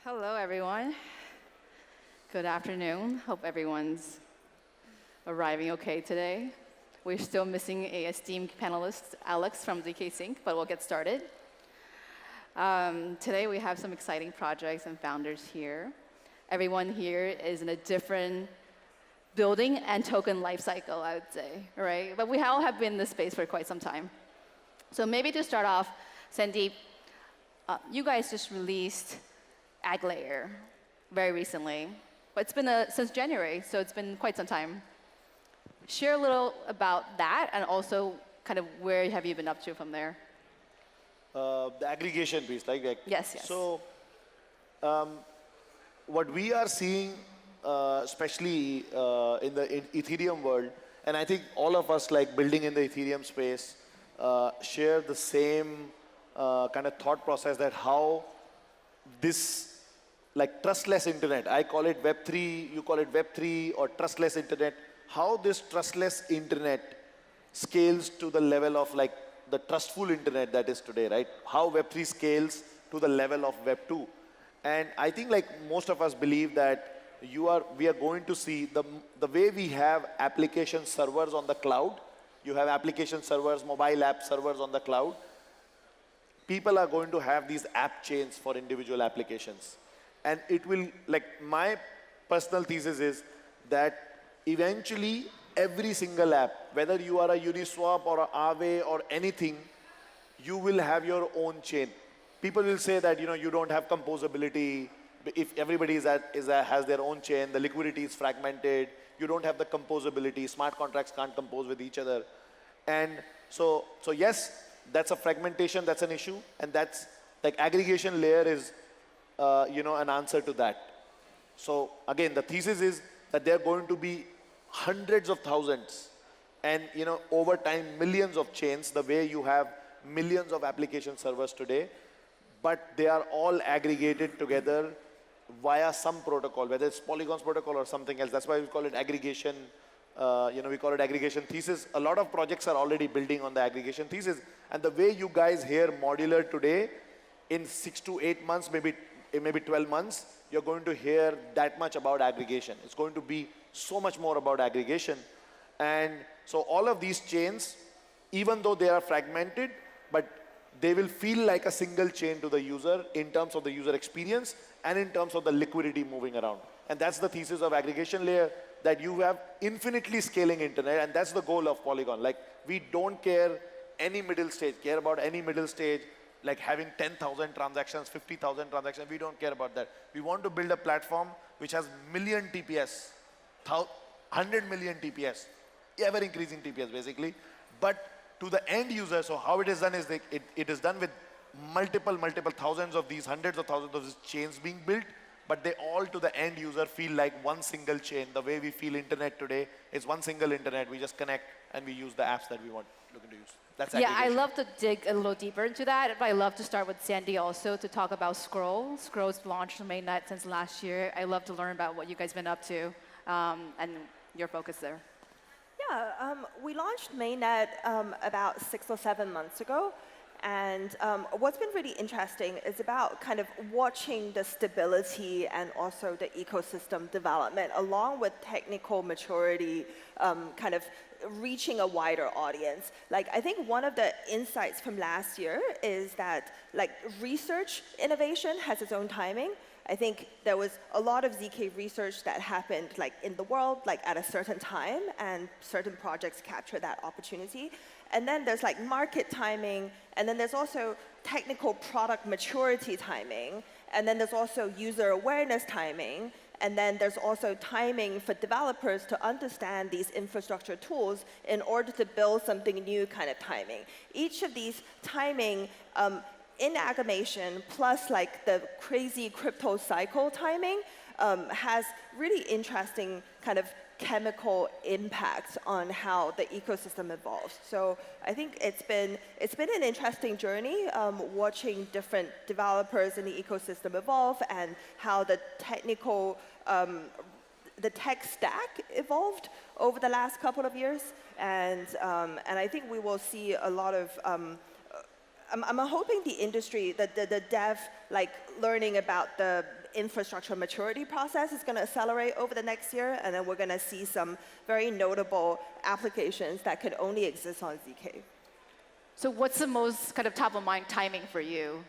Hello, everyone. Good afternoon. Hope everyone's arriving okay today. We're still missing a esteemed panelist, Alex from ZK Sync, but we'll get started. Today we have some exciting projects and founders here. Everyone here is in a different building and token life cycle, I would say, right? But we all have been in this space for quite some time. So maybe to start off, Sandeep, you guys just released Ag Layer very recently, but it's been since January, so it's been quite some time. Share a little about that, and also kind of where have you been up to from there? The aggregation piece, like Yes, yes. So, what we are seeing, especially in the Ethereum world, and I think all of us like building in the Ethereum space share the same kind of thought process that how this like trustless internet, I call it Web3, you call it Web3 or trustless internet, how this trustless internet scales to the level of like the trustful internet that is today, right? How Web3 scales to the level of Web2. And I think like most of us believe that we are going to see the way we have application servers on the cloud, you have application servers, mobile app servers on the cloud, people are going to have these app chains for individual applications. And it will, like my personal thesis is that eventually every single app, whether you are a Uniswap or a Aave or anything, you will have your own chain. People will say that you don't have composability. If everybody has their own chain, the liquidity is fragmented, you don't have the composability, smart contracts can't compose with each other. And so yes, that's a fragmentation, that's an issue, and that's like aggregation layer is an answer to that. So again, the thesis is that there are going to be hundreds of thousands and over time millions of chains, the way you have millions of application servers today, but they are all aggregated together via some protocol, whether it's Polygon's protocol or something else. That's why we call it aggregation. We call it aggregation thesis. A lot of projects are already building on the aggregation thesis. And the way you guys hear modular today, in 6 to 8 months, maybe 12 months, you're going to hear that much about aggregation. It's going to be so much more about aggregation. And so all of these chains, even though they are fragmented, but they will feel like a single chain to the user in terms of the user experience and in terms of the liquidity moving around. And that's the thesis of aggregation layer, that you have infinitely scaling internet, and that's the goal of Polygon. Like, we don't care about any middle stage, like having 10,000 transactions, 50,000 transactions, we don't care about that. We want to build a platform which has million TPS, 100 million TPS, ever increasing TPS basically, but to the end user. So how it is done is it is done with multiple thousands of these, hundreds of thousands of these chains being built, but they all to the end user feel like one single chain. The way we feel internet today is one single internet. We just connect and we use the apps that we want looking to use. That's aggregation. Yeah, I love to dig a little deeper into that, but I love to start with Sandy also to talk about Scroll. Scroll's launched on mainnet since last year. I love to learn about what you guys have been up to and your focus there. Yeah, we launched mainnet about 6 or 7 months ago. And what's been really interesting is about kind of watching the stability and also the ecosystem development along with technical maturity, kind of reaching a wider audience. Like, I think one of the insights from last year is that like research innovation has its own timing. I think there was a lot of ZK research that happened like in the world, like at a certain time, and certain projects capture that opportunity. And then there's like market timing, and then there's also technical product maturity timing, and then there's also user awareness timing, and then there's also timing for developers to understand these infrastructure tools in order to build something new kind of timing. Each of these timing in aggregation plus like the crazy crypto cycle timing has really interesting kind of chemical impact on how the ecosystem evolves. So I think it's been an interesting journey watching different developers in the ecosystem evolve and how the technical the tech stack evolved over the last couple of years, and I think we will see a lot of I'm hoping the industry, the dev, like learning about the infrastructure maturity process is going to accelerate over the next year, and then we're going to see some very notable applications that could only exist on ZK. So what's the most kind of top of mind timing for you,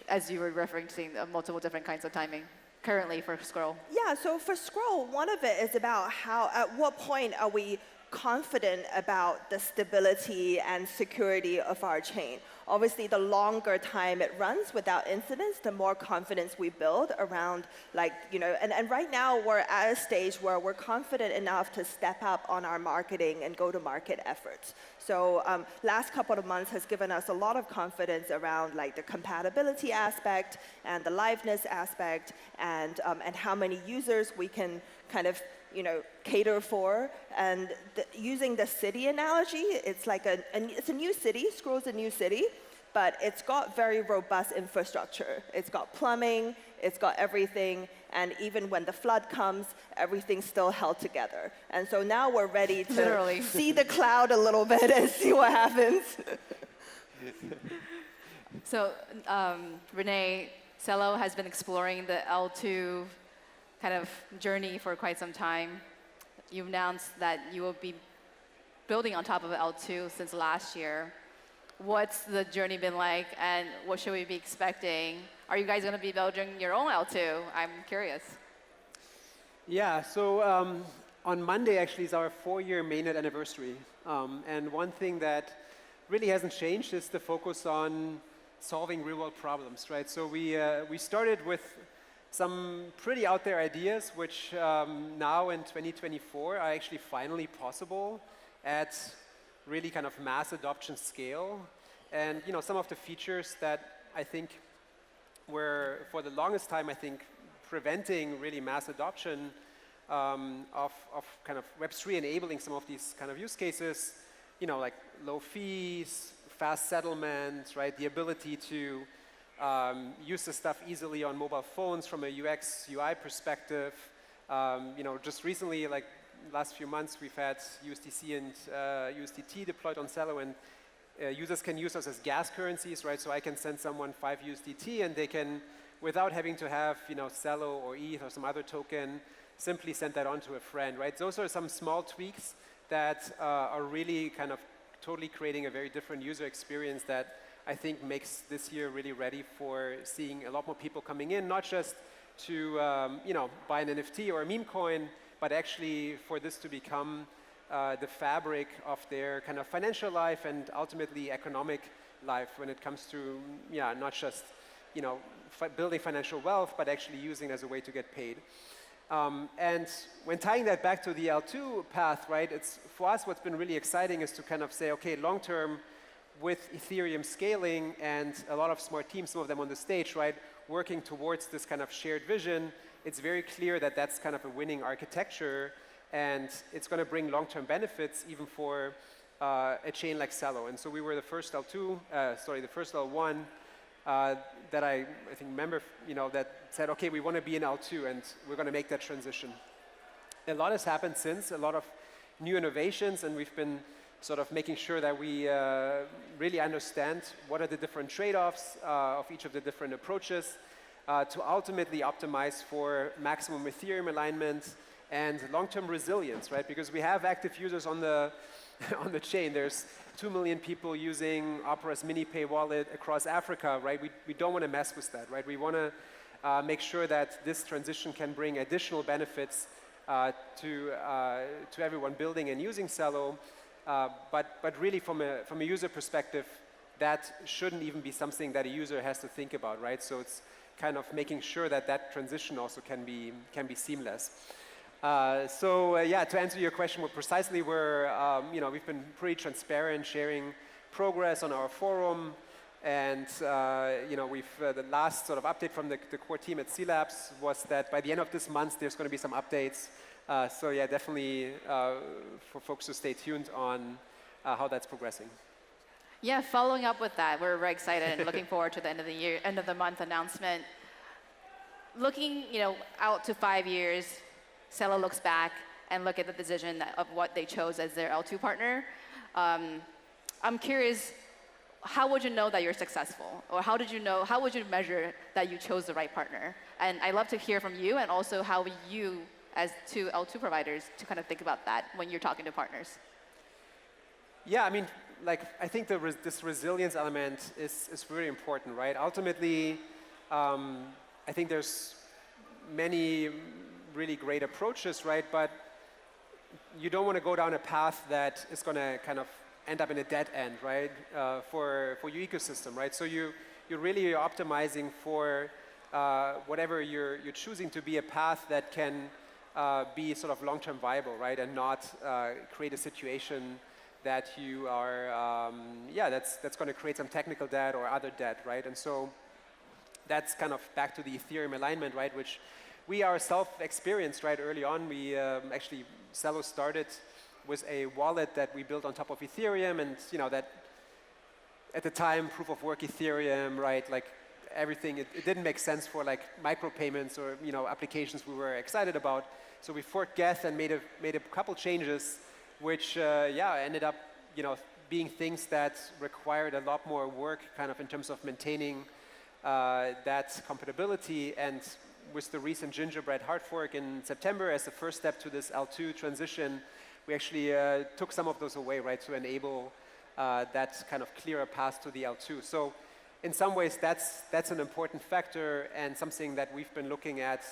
as you were referencing multiple different kinds of timing currently for Scroll? Yeah, so for Scroll, one of it is about how, at what point are we confident about the stability and security of our chain. Obviously, the longer time it runs without incidents, the more confidence we build around, like, and right now we're at a stage where we're confident enough to step up on our marketing and go-to-market efforts. So last couple of months has given us a lot of confidence around like the compatibility aspect and the liveness aspect and how many users we can kind of cater for. And using the city analogy, it's like it's a new city, Scroll's a new city, but it's got very robust infrastructure. It's got plumbing, it's got everything, and even when the flood comes, everything's still held together. And so now we're ready to Literally. see the cloud a little bit and see what happens. So Renee, Celo has been exploring the L2 kind of journey for quite some time. You announced that you will be building on top of L2 since last year. What's the journey been like, and what should we be expecting? Are you guys going to be building your own L2? I'm curious. Yeah, so on Monday actually is our 4-year mainnet anniversary. And one thing that really hasn't changed is the focus on solving real-world problems, right? So we started with some pretty out there ideas, which now in 2024 are actually finally possible at really kind of mass adoption scale. And some of the features that I think were, for the longest time, I think, preventing really mass adoption of kind of Web3 enabling some of these kind of use cases, like low fees, fast settlement, right? The ability to use the stuff easily on mobile phones from a UX, UI perspective. Just recently, like last few months, we've had USDC and USDT deployed on Celo, and users can use us as gas currencies, right? So I can send someone 5 USDT, and they can, without having to have Celo or ETH or some other token, simply send that on to a friend, right? Those are some small tweaks that are really kind of totally creating a very different user experience that I think makes this year really ready for seeing a lot more people coming in, not just to buy an NFT or a meme coin, but actually for this to become the fabric of their kind of financial life and ultimately economic life when it comes to not just building financial wealth, but actually using it as a way to get paid. And when tying that back to the L2 path, right, it's for us what's been really exciting is to kind of say, okay, long term, with Ethereum scaling and a lot of smart teams, some of them on the stage, right, working towards this kind of shared vision, it's very clear that that's kind of a winning architecture, and it's going to bring long-term benefits even for a chain like Celo. And so we were the first the first L1 that I think remember, that said, okay, we want to be in L2, and we're going to make that transition. A lot has happened since, a lot of new innovations, and we've been sort of making sure that we really understand what are the different trade-offs of each of the different approaches to ultimately optimize for maximum Ethereum alignment and long-term resilience, right? Because we have active users on the on the chain. There's 2 million people using Opera's MiniPay wallet across Africa, right? We don't want to mess with that, right? We want to make sure that this transition can bring additional benefits to everyone building and using Celo. But really from a user perspective, that shouldn't even be something that a user has to think about, right? So it's kind of making sure that that transition also can be seamless. To answer your question more precisely, we've been pretty transparent, sharing progress on our forum, and the last sort of update from the core team at C Labs was that by the end of this month, there's going to be some updates. Definitely for folks to stay tuned on how that's progressing. Yeah, following up with that, we're very excited and looking forward to the end of the month announcement. Looking, out to 5 years, Celo looks back and look at the decision of what they chose as their L2 partner. I'm curious, how would you know that you're successful? Or how would you measure that you chose the right partner? And I'd love to hear from you, and also how you, as two L2 providers, to kind of think about that when you're talking to partners. Yeah, I mean, like, I think this resilience element is really important, right? Ultimately, I think there's many really great approaches, right? But you don't want to go down a path that is going to kind of end up in a dead end, right? For your ecosystem, right? So you're really optimizing for whatever you're choosing to be a path that can be sort of long-term viable, right? And not create a situation that you are, that's going to create some technical debt or other debt, right? And so that's kind of back to the Ethereum alignment, right? Which we ourselves experienced, right? Early on, we actually, Cello started with a wallet that we built on top of Ethereum, and that at the time, proof of work Ethereum, right? Like everything, it didn't make sense for like micropayments or applications we were excited about. So we forked Geth and made a couple changes, which ended up being things that required a lot more work, kind of in terms of maintaining that compatibility. And with the recent Gingerbread hard fork in September as the first step to this L2 transition, we actually took some of those away, right, to enable that kind of clearer path to the L2. So in some ways, that's an important factor and something that we've been looking at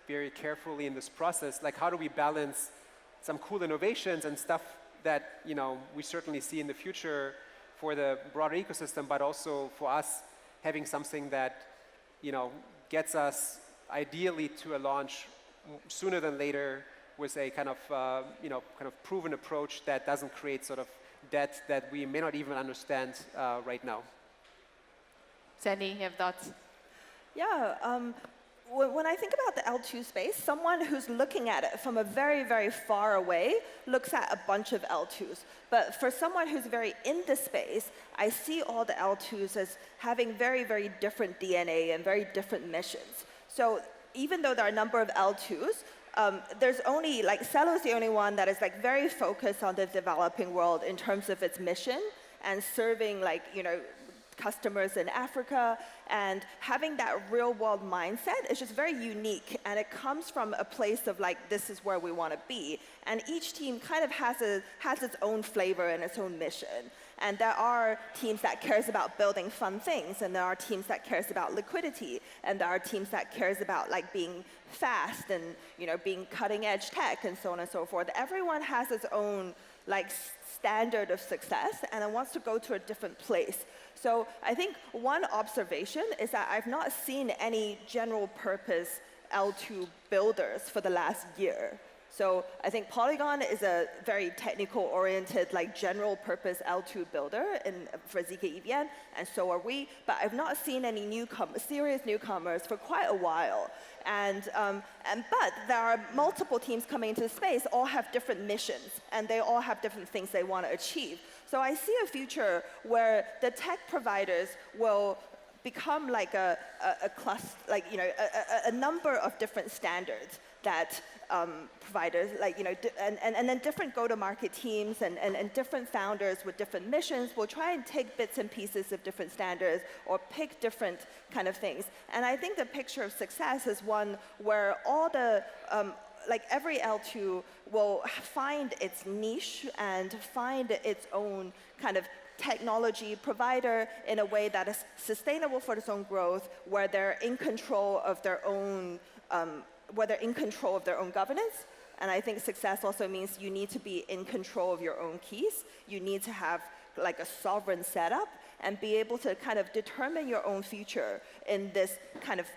very carefully in this process. Like, how do we balance some cool innovations and stuff that we certainly see in the future for the broader ecosystem, but also for us having something that gets us ideally to a launch sooner than later with a kind of proven approach that doesn't create sort of debt that we may not even understand right now. Sandy, you have thoughts? Yeah. When I think about the L2 space, someone who's looking at it from a very, very far away looks at a bunch of L2s. But for someone who's very in the space, I see all the L2s as having very, very different DNA and very different missions. So even though there are a number of L2s, there's only, like, Cello's the only one that is like very focused on the developing world in terms of its mission and serving, like, customers in Africa, and having that real world mindset is just very unique, and it comes from a place of like, this is where we want to be. And each team kind of has its own flavor and its own mission. And there are teams that cares about building fun things, and there are teams that cares about liquidity, and there are teams that cares about like being fast and being cutting edge tech and so on and so forth. Everyone has its own like standard of success, and it wants to go to a different place. So I think one observation is that I've not seen any general purpose L2 builders for the last year. So I think Polygon is a very technical-oriented, like general-purpose L2 builder for ZK EVM, and so are we. But I've not seen any serious newcomers for quite a while. But there are multiple teams coming into the space, all have different missions, and they all have different things they want to achieve. So I see a future where the tech providers will become like a cluster, like a number of different standards that providers, like and then different go-to-market teams and different founders with different missions will try and take bits and pieces of different standards or pick different kind of things. And I think the picture of success is one where all the like every L2 will find its niche and find its own kind of technology provider in a way that is sustainable for its own growth, where they're in control of their own governance. And I think success also means you need to be in control of your own keys. You need to have like a sovereign setup and be able to kind of determine your own future in this kind of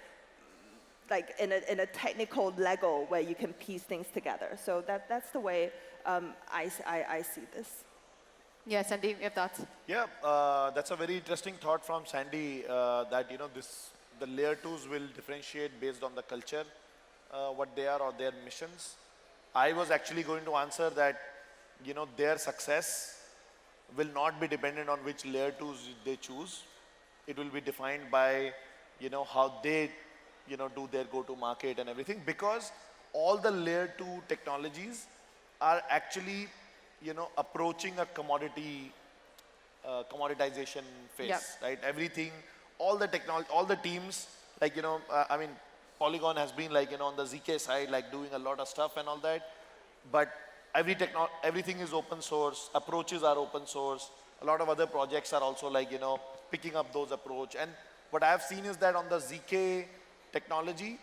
like in a technical Lego where you can piece things together. So that's the way I see this. Yeah, Sandeep, you have thoughts? Yeah, that's a very interesting thought from Sandy, that the layer 2s will differentiate based on the culture, what they are or their missions. I was actually going to answer that their success will not be dependent on which layer 2s they choose. It will be defined by how they do their go-to-market and everything, because all the layer 2 technologies are actually approaching a commodity commoditization phase, Yep. right? Everything, all the technology, all the teams, like, I mean, Polygon has been like, on the ZK side, like doing a lot of stuff and all that. But everything is open source, approaches are open source. A lot of other projects are also like, picking up those approach. And what I've seen is that on the ZK technology,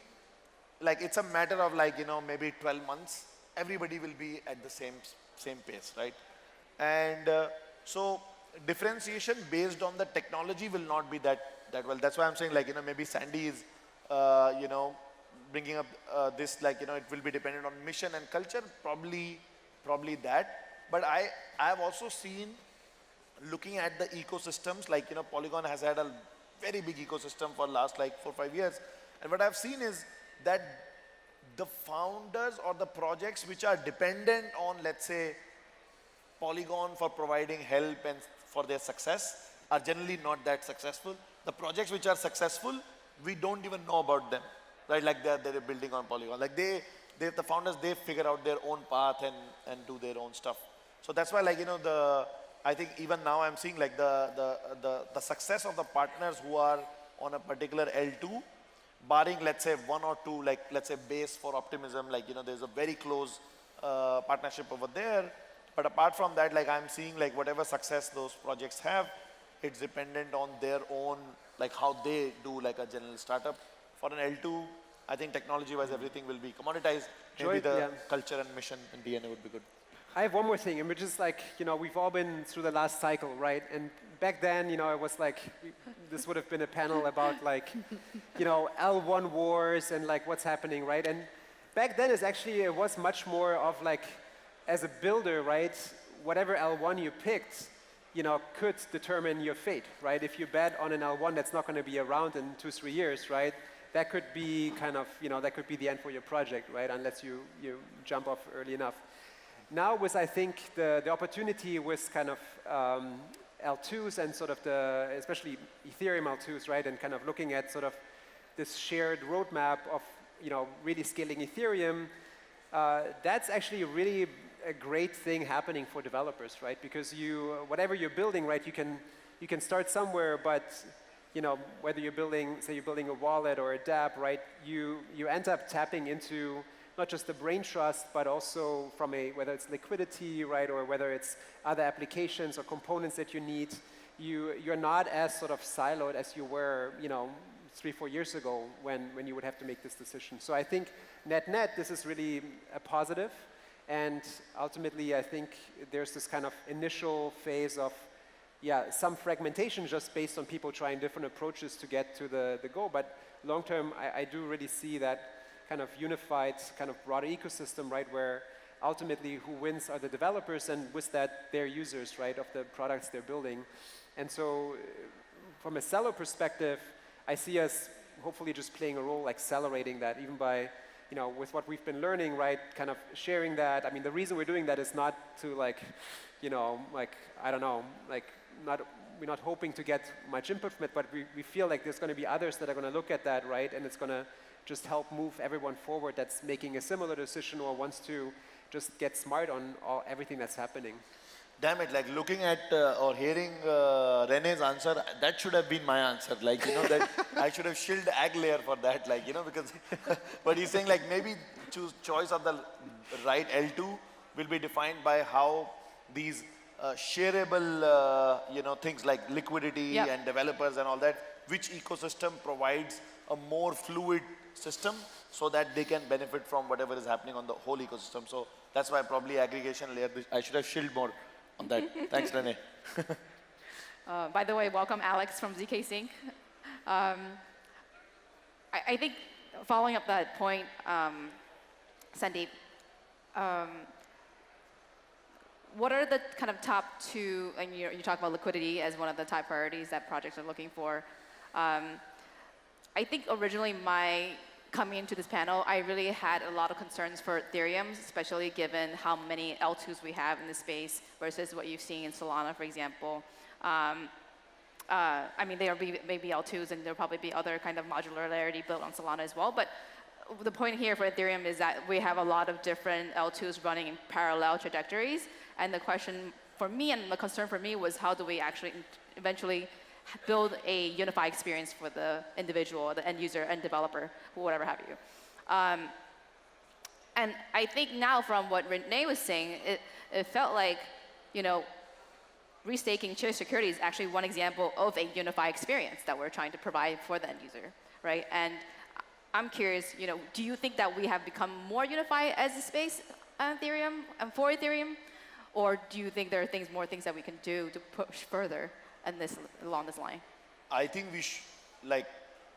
like it's a matter of like, maybe 12 months, everybody will be at the same pace, right? And so differentiation based on the technology will not be that well. That's why I'm saying like, maybe Sandy is, bringing up this, like, it will be dependent on mission and culture, probably that. But I have also seen, looking at the ecosystems, like, Polygon has had a very big ecosystem for last like 4 or 5 years. And what I've seen is that the founders or the projects which are dependent on, let's say, Polygon for providing help and for their success are generally not that successful. The projects which are successful, we don't even know about them, right? Like they're building on Polygon. Like the founders, they figure out their own path and do their own stuff. So that's why, like, I think even now I'm seeing like the success of the partners who are on a particular L2, barring, let's say, one or two, like, let's say, Base for Optimism, like, there's a very close partnership over there. But apart from that, like, I'm seeing like whatever success those projects have, it's dependent on their own, like how they do like a general startup. For an L2, I think technology-wise, everything will be commoditized. Maybe the culture and mission and DNA would be good. I have one more thing, and which is like, we've all been through the last cycle, right? And back then, it was like, this would have been a panel about like, L1 wars and like what's happening, right? And back then it was much more of like, as a builder, right, whatever L1 you picked, could determine your fate, right? If you bet on an L1 that's not going to be around in 2-3 years, right? That could be kind of, that could be the end for your project, right? Unless you jump off early enough. Now with, I think, the opportunity with kind of L2s and sort of especially Ethereum L2s, right? And kind of looking at sort of this shared roadmap of, really scaling Ethereum, that's actually really a great thing happening for developers, right? Because whatever you're building, right, you can start somewhere, but whether you're building, say you're building a wallet or a dApp, right, you end up tapping into not just the brain trust, but also from whether it's liquidity, right, or whether it's other applications or components that you need. You're not as sort of siloed as you were, 3-4 years ago when you would have to make this decision. So I think net, this is really a positive. And ultimately, I think there's this kind of initial phase of, some fragmentation just based on people trying different approaches to get to the goal. But long term, I do really see that kind of unified, kind of broader ecosystem, right, where ultimately who wins are the developers and with that, their users, right, of the products they're building. And so from a seller perspective, I see us hopefully just playing a role accelerating that even by, with what we've been learning, right, kind of sharing that. I mean, the reason we're doing that is not to like, like, I don't know, like we're not hoping to get much input from it, but we feel like there's going to be others that are going to look at that, right, and it's going to just help move everyone forward that's making a similar decision or wants to just get smart on everything that's happening. Damn it, like looking at or hearing Rene's answer, that should have been my answer. Like, that I should have shilled ag layer for that, like, because, but he's saying like maybe choice of the right L2 will be defined by how these shareable, things like liquidity and developers and all that, which ecosystem provides a more fluid system so that they can benefit from whatever is happening on the whole ecosystem. So that's why probably aggregation layer, I should have shilled more on that. Thanks, Rene. By the way, welcome Alex from ZK Sync. I think following up that point, Sandeep, what are the kind of top two, and you talk about liquidity as one of the top priorities that projects are looking for. I think originally coming into this panel, I really had a lot of concerns for Ethereum, especially given how many L2s we have in the space versus what you've seen in Solana, for example. I mean, there will be maybe L2s, and there'll probably be other kind of modularity built on Solana as well. But the point here for Ethereum is that we have a lot of different L2s running in parallel trajectories. And the question for me, and the concern for me was how do we actually eventually build a unified experience for the individual, the end user and developer, whatever have you. And I think now from what Renee was saying, it felt like, restaking chair security is actually one example of a unified experience that we're trying to provide for the end user, right? And I'm curious, do you think that we have become more unified as a space on Ethereum and for Ethereum? Or do you think there are more things that we can do to push further along this line? I think like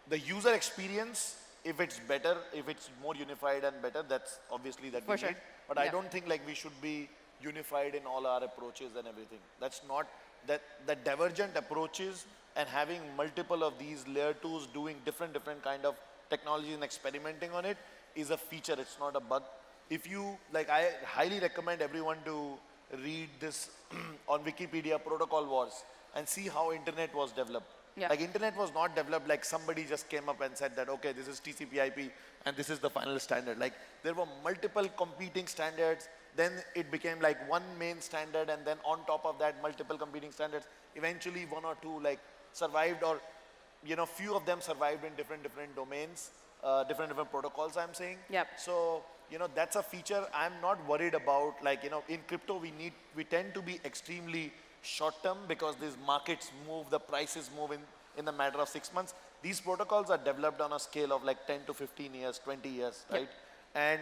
the user experience, if it's better, if it's more unified and better, that's obviously that we For sure. need. But I don't think like we should be unified in all our approaches and everything. That's not, the divergent approaches and having multiple of these layer 2s doing different kind of technology and experimenting on it is a feature, it's not a bug. If you, I highly recommend everyone to read this on Wikipedia, Protocol Wars, and see how internet was developed. Yeah. Like internet was not developed like somebody just came up and said that, okay, this is TCP/IP and this is the final standard. Like there were multiple competing standards, then it became like one main standard, and then on top of that, multiple competing standards. Eventually one or two survived, or few of them survived in different domains, different protocols, I'm saying. Yep. So, that's a feature I'm not worried about. In crypto, we tend to be extremely short term because these markets move, the prices move in the matter of 6 months. These protocols are developed on a scale of 10 to 15 years, 20 years, right? Yep. And,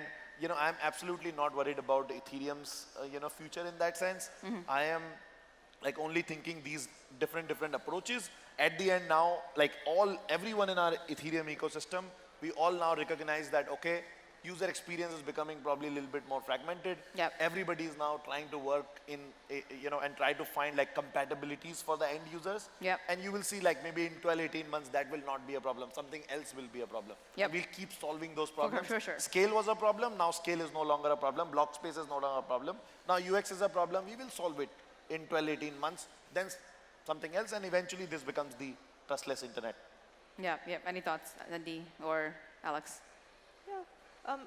I'm absolutely not worried about Ethereum's, future in that sense. I am only thinking these different approaches. At the end now, everyone in our Ethereum ecosystem, we all now recognize that, okay, user experience is becoming probably a little bit more fragmented. Yep. Everybody is now trying to work in, and try to find compatibilities for the end users. Yep. And you will see maybe in 12, 18 months, that will not be a problem. Something else will be a problem. Yep. And we'll keep solving those problems. For sure. Scale was a problem. Now scale is no longer a problem. Block space is no longer a problem. Now UX is a problem. We will solve it in 12, 18 months. Then something else. And eventually this becomes the trustless internet. Yeah. Any thoughts, Andy or Alex?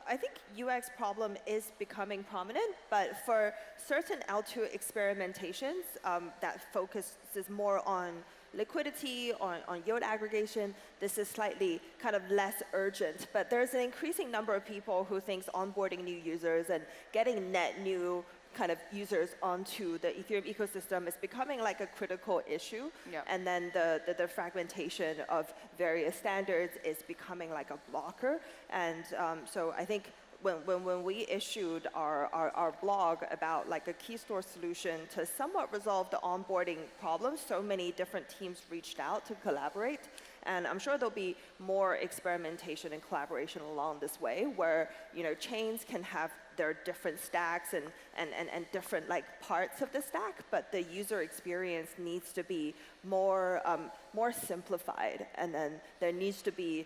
I think UX problem is becoming prominent, but for certain L2 experimentations that focuses more on liquidity, on yield aggregation, this is slightly kind of less urgent. But there's an increasing number of people who thinks onboarding new users and getting net new kind of users onto the Ethereum ecosystem is becoming a critical issue. Yeah. And then the fragmentation of various standards is becoming a blocker. And so I think when we issued our blog about a key store solution to somewhat resolve the onboarding problem, so many different teams reached out to collaborate. And I'm sure there'll be more experimentation and collaboration along this way where chains can have their different stacks and different parts of the stack, but the user experience needs to be more simplified, and then there needs to be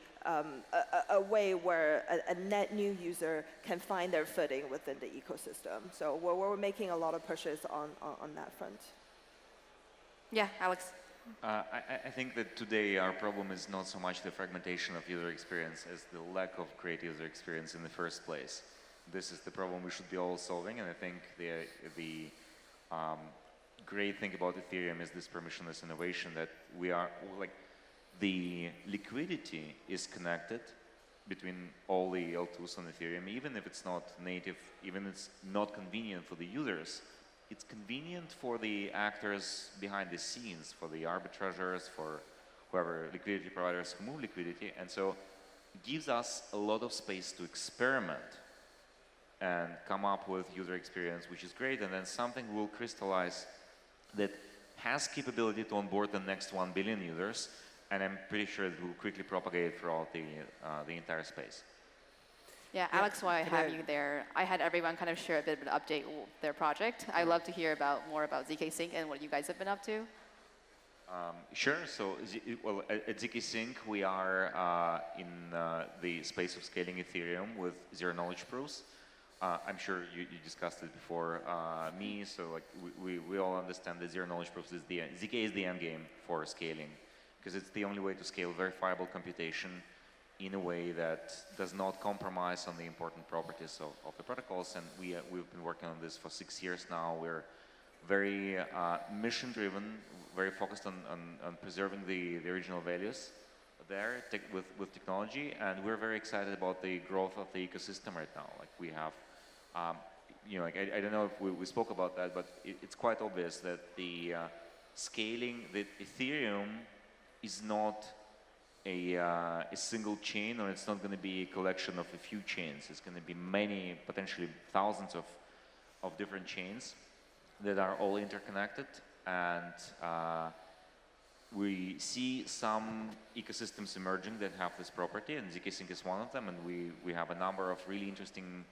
a way where a net new user can find their footing within the ecosystem. So we're making a lot of pushes on that front. Yeah, Alex. I think that today our problem is not so much the fragmentation of user experience as the lack of great user experience in the first place. This is the problem we should be all solving, and I think the great thing about Ethereum is this permissionless innovation that we are the liquidity is connected between all the L2s on Ethereum, even if it's not native, even if it's not convenient for the users. It's convenient for the actors behind the scenes, for the arbitrageurs, for whoever liquidity providers who move liquidity, and so it gives us a lot of space to experiment and come up with user experience, which is great, and then something will crystallize that has capability to onboard the next 1 billion users, and I'm pretty sure it will quickly propagate throughout the entire space. Yeah, Alex, while I have you there, I had everyone kind of share a bit of an update of their project. I'd love to hear more about ZK Sync and what you guys have been up to. Sure. So, at ZK Sync, we are in the space of scaling Ethereum with zero-knowledge proofs. I'm sure you discussed it before me, so we all understand that zero-knowledge proofs is ZK is the end game for scaling, because it's the only way to scale verifiable computation in a way that does not compromise on the important properties of the protocols. And we've been working on this for 6 years now. We're very mission-driven, very focused on preserving the original values there with technology, and we're very excited about the growth of the ecosystem right now. Like we have, you know, like I don't know if we spoke about that, but it's quite obvious that the scaling, the Ethereum is not a single chain, or it's not going to be a collection of a few chains. It's going to be many, potentially thousands of different chains that are all interconnected, and we see some ecosystems emerging that have this property, and zk-Sync is one of them, and we have a number of really interesting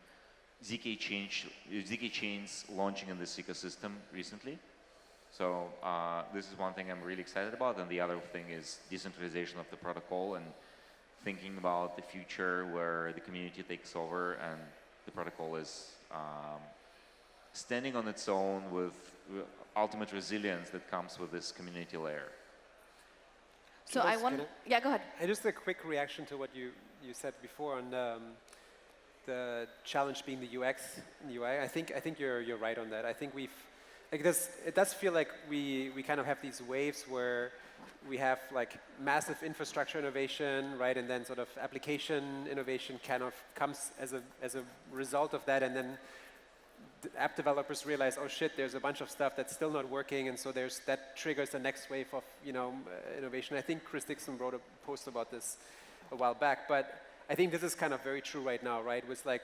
ZK chains launching in this ecosystem recently. So this is one thing I'm really excited about, and the other thing is decentralization of the protocol and thinking about the future where the community takes over and the protocol is standing on its own with ultimate resilience that comes with this community layer. So I want, yeah, go ahead. Just a quick reaction to what you said before on the challenge being the UX and the UI. I think you're right on that. I think it does feel like we kind of have these waves where we have like massive infrastructure innovation, right, and then sort of application innovation kind of comes as a result of that, and then the app developers realize, oh shit, there's a bunch of stuff that's still not working, and so that triggers the next wave of innovation. I think Chris Dixon wrote a post about this a while back, but I think this is kind of very true right now, right? With like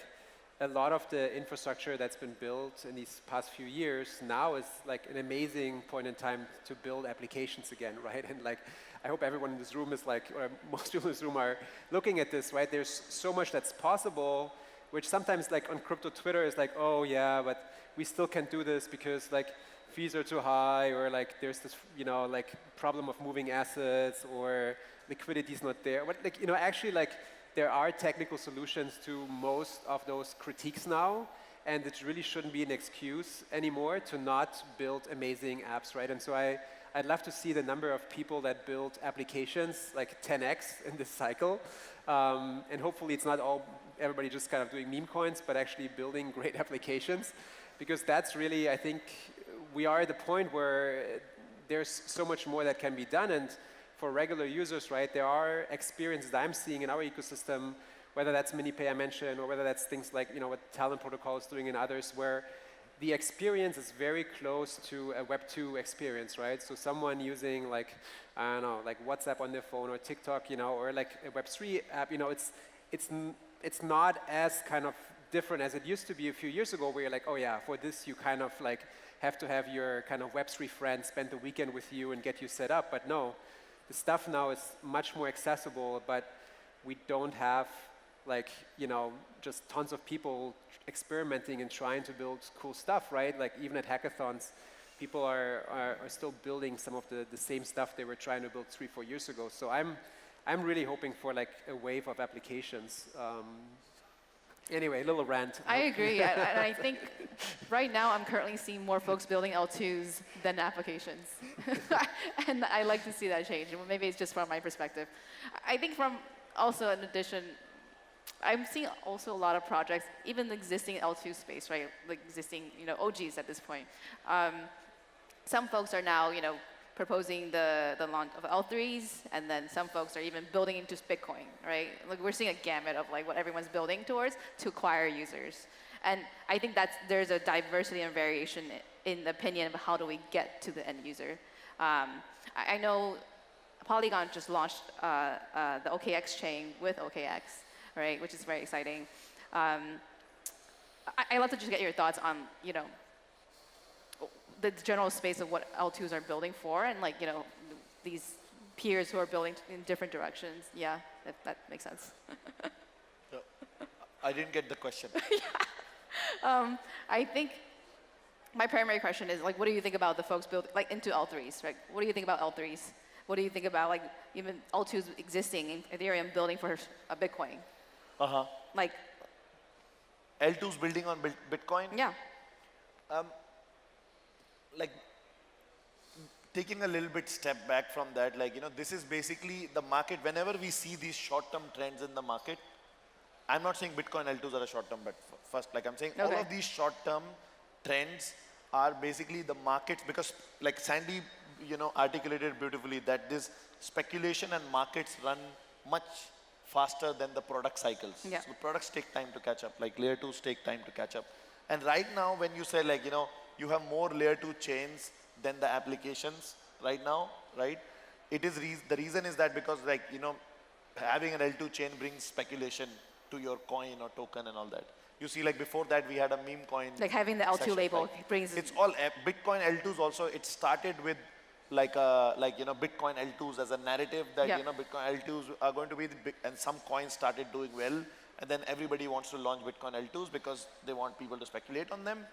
a lot of the infrastructure that's been built in these past few years now is like an amazing point in time to build applications again, right? And like, I hope everyone in this room is like, or most people in this room are looking at this, right? There's so much that's possible, which sometimes like on crypto Twitter is like, oh yeah, but we still can't do this because like fees are too high, or like there's this, like problem of moving assets, or liquidity is not there. But like, actually like there are technical solutions to most of those critiques now, and it really shouldn't be an excuse anymore to not build amazing apps, right? And so I'd love to see the number of people that build applications like 10x in this cycle. And hopefully it's not everybody just kind of doing meme coins, but actually building great applications. Because that's really, I think, we are at the point where there's so much more that can be done. And for regular users, right, there are experiences that I'm seeing in our ecosystem, whether that's MiniPay I mentioned, or whether that's things like, what Talent Protocol is doing and others, where the experience is very close to a Web 2 experience, right? So someone using like, I don't know, like WhatsApp on their phone, or TikTok, or like a Web 3 app, it's not as kind of different as it used to be a few years ago, where you're like, oh yeah, for this you kind of like have to have your kind of Web3 friend spend the weekend with you and get you set up. But no, the stuff now is much more accessible, but we don't have like, just tons of people experimenting and trying to build cool stuff, right? Like even at hackathons, people are still building some of the same stuff they were trying to build 3-4 years ago. So I'm really hoping for like a wave of applications. Anyway, a little rant. I agree, and I think right now I'm currently seeing more folks building L2s than applications. And I like to see that change. Maybe it's just from my perspective. I think from also in addition, I'm seeing also a lot of projects, even the existing L2 space, right? Like existing, OGs at this point. Some folks are now, proposing the launch of L3s, and then some folks are even building into Bitcoin, right? Like we're seeing a gamut of like what everyone's building towards to acquire users. And I think there's a diversity and variation in the opinion of how do we get to the end user. I know Polygon just launched the OKX chain with OKX, right? Which is very exciting. I'd love to just get your thoughts on, the general space of what L2s are building for, and like, these peers who are building in different directions. Yeah, if that makes sense. I didn't get the question. I think my primary question is like, what do you think about the folks building like into L3s, right? What do you think about L3s? What do you think about like even L2s existing in Ethereum building for a Bitcoin? Like L2's building on Bitcoin? Yeah. Like taking a little bit step back from that, like, this is basically the market. Whenever we see these short-term trends in the market, I'm not saying Bitcoin L2s are a short-term, but first, like I'm saying, all of these short-term trends are basically the markets, because like Sandeep, articulated beautifully that this speculation and markets run much faster than the product cycles. Yeah. So the products take time to catch up, like layer 2s take time to catch up. And right now when you say like, you have more layer 2 chains than the applications right now, right? It is the reason is that because like, having an L2 chain brings speculation to your coin or token and all that. You see, like before that we had a meme coin. Like having the L2 session, label right? brings. It's all Bitcoin L2s also. It started with like Bitcoin L2s as a narrative that Yeah. Bitcoin L2s are going to be the big, and some coins started doing well, and then everybody wants to launch Bitcoin L2s because they want people to speculate on them.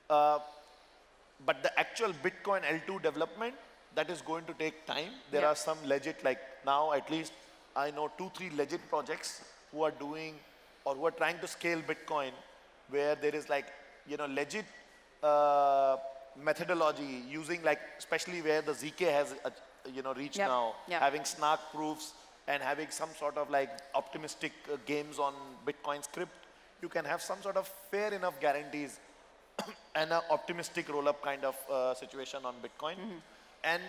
But the actual Bitcoin L2 development, that is going to take time. There Yeah. are some legit, like now at least I know 2-3 legit projects who are doing or who are trying to scale Bitcoin, where there is like, legit methodology using like, especially where the ZK has, reached Yep. now, Yep. having snark proofs and having some sort of like optimistic games on Bitcoin script, you can have some sort of fair enough guarantees and an optimistic roll-up kind of situation on Bitcoin. And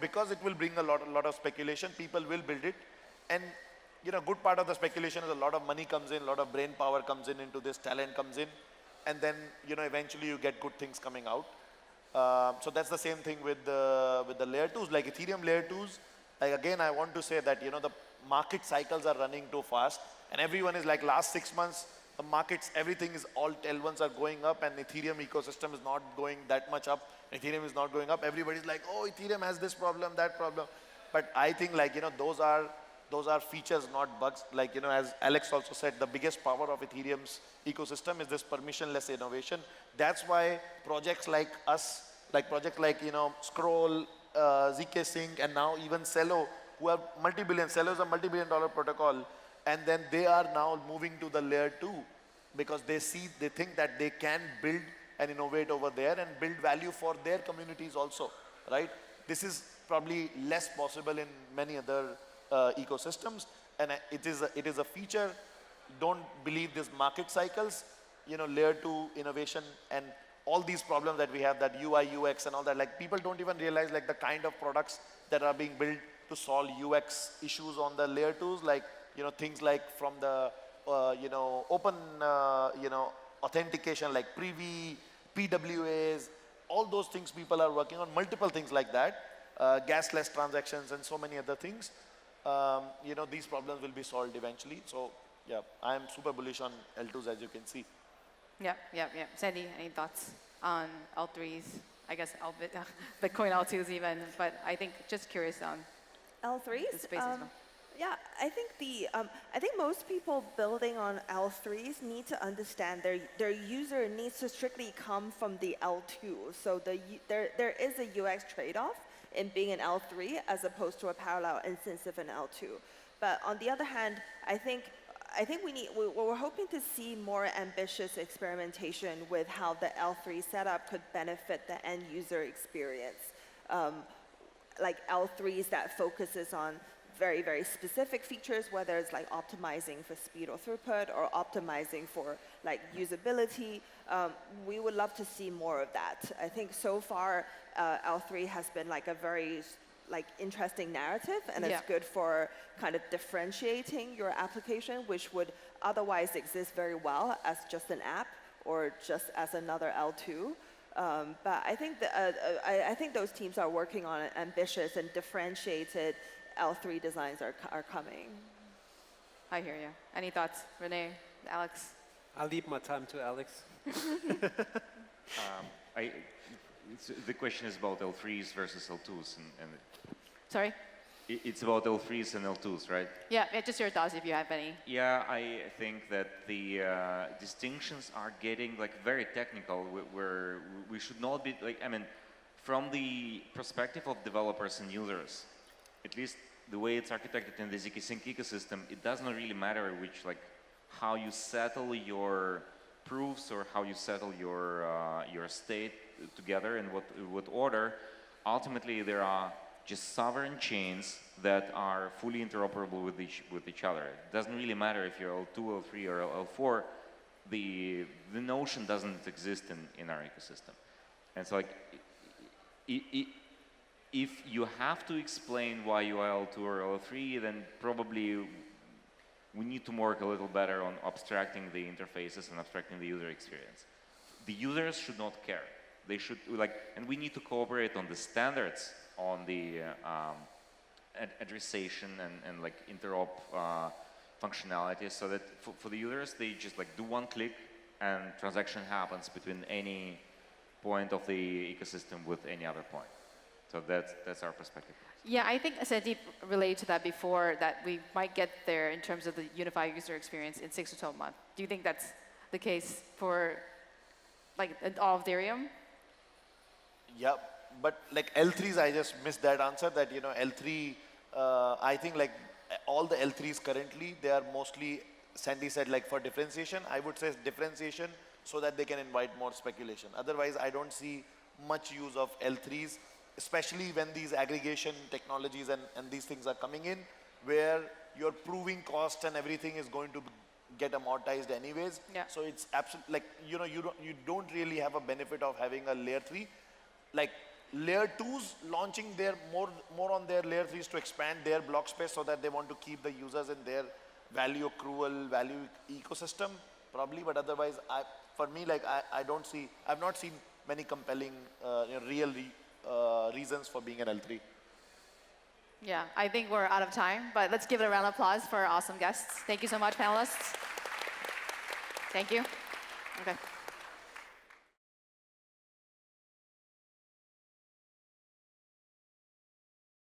because it will bring a lot of speculation, people will build it. And good part of the speculation is a lot of money comes in, a lot of brain power comes in into this, talent comes in, and then eventually you get good things coming out. So that's the same thing with the layer 2s, like Ethereum layer 2s. Like again, I want to say that the market cycles are running too fast, and everyone is like last 6 months, the markets, everything is all L1s are going up, and Ethereum ecosystem is not going that much up. Ethereum is not going up. Everybody's like, oh, Ethereum has this problem, that problem. But I think like those are features, not bugs. Like as Alex also said, the biggest power of Ethereum's ecosystem is this permissionless innovation. That's why projects like us, like projects like Scroll, ZK Sync, and now even Celo, who are multi-billion. Celo is a multi-billion-dollar protocol, and then they are now moving to the layer 2 because they think that they can build and innovate over there and build value for their communities also, right? This is probably less possible in many other ecosystems, and it is a feature. Don't believe these market cycles, layer 2 innovation and all these problems that we have, that UI, UX and all that, like people don't even realize like the kind of products that are being built to solve UX issues on the layer 2s, like, things like from the, open, authentication, like Privy, PWAs, all those things people are working on, multiple things like that, gasless transactions and so many other things. These problems will be solved eventually. So yeah, I am super bullish on L2s, as you can see. Yeah. Sandy, any thoughts on L3s? I guess Bitcoin L2s even, but I think just curious on L3s? the space as well. Yeah, I think most people building on L3s need to understand their user needs to strictly come from the L2. So there is a UX trade-off in being an L3 as opposed to a parallel instance of an L2. But on the other hand, I think we're hoping to see more ambitious experimentation with how the L3 setup could benefit the end user experience. Like L3s that focuses on very, very specific features, whether it's like optimizing for speed or throughput or optimizing for like usability. We would love to see more of that. I think so far, L3 has been like a very interesting narrative, and it's good for kind of differentiating your application, which would otherwise exist very well as just an app or just as another L2. But I think those teams are working on ambitious and differentiated L3 designs are coming. I hear you. Any thoughts, Renee, Alex? I'll leave my time to Alex. The question is about L3s versus L2s, and Sorry? it's about L3s and L2s, right? Yeah, just your thoughts if you have any. Yeah, I think that the distinctions are getting like very technical, where we should not be like, I mean, from the perspective of developers and users, at least the way it's architected in the ZK Sync ecosystem, it does not really matter how you settle your proofs or how you settle your state together and what order. Ultimately, there are just sovereign chains that are fully interoperable with each other. It doesn't really matter if you're L2, L3, or L4. The notion doesn't exist in our ecosystem. And so like, if you have to explain why you are L2 or L3, then probably we need to work a little better on abstracting the interfaces and abstracting the user experience. The users should not care. They should and we need to cooperate on the standards, on the addressation and like interop functionality, so that for the users, they just like do one click and transaction happens between any point of the ecosystem with any other point. So that's our perspective. Yeah, I think Sandeep related to that before, that we might get there in terms of the unified user experience in 6 to 12 months. Do you think that's the case for like all of Ethereum? Yeah, but like L3s, I just missed that answer. That L3, I think like all the L3s currently, they are mostly, Sandy said, like for differentiation. I would say differentiation so that they can invite more speculation. Otherwise, I don't see much use of L3s, especially when these aggregation technologies and these things are coming in, where your proving cost and everything is going to get amortized anyways. Yeah. So it's absolutely like, you don't really have a benefit of having a layer 3. Like layer 2s launching their more on their layer 3s to expand their block space so that they want to keep the users in their value accrual, value ecosystem, probably. But otherwise, for me, like I've not seen many compelling, real reasons for being an L3. Yeah, I think we're out of time, but let's give it a round of applause for our awesome guests. Thank you so much, panelists. Thank you. Okay.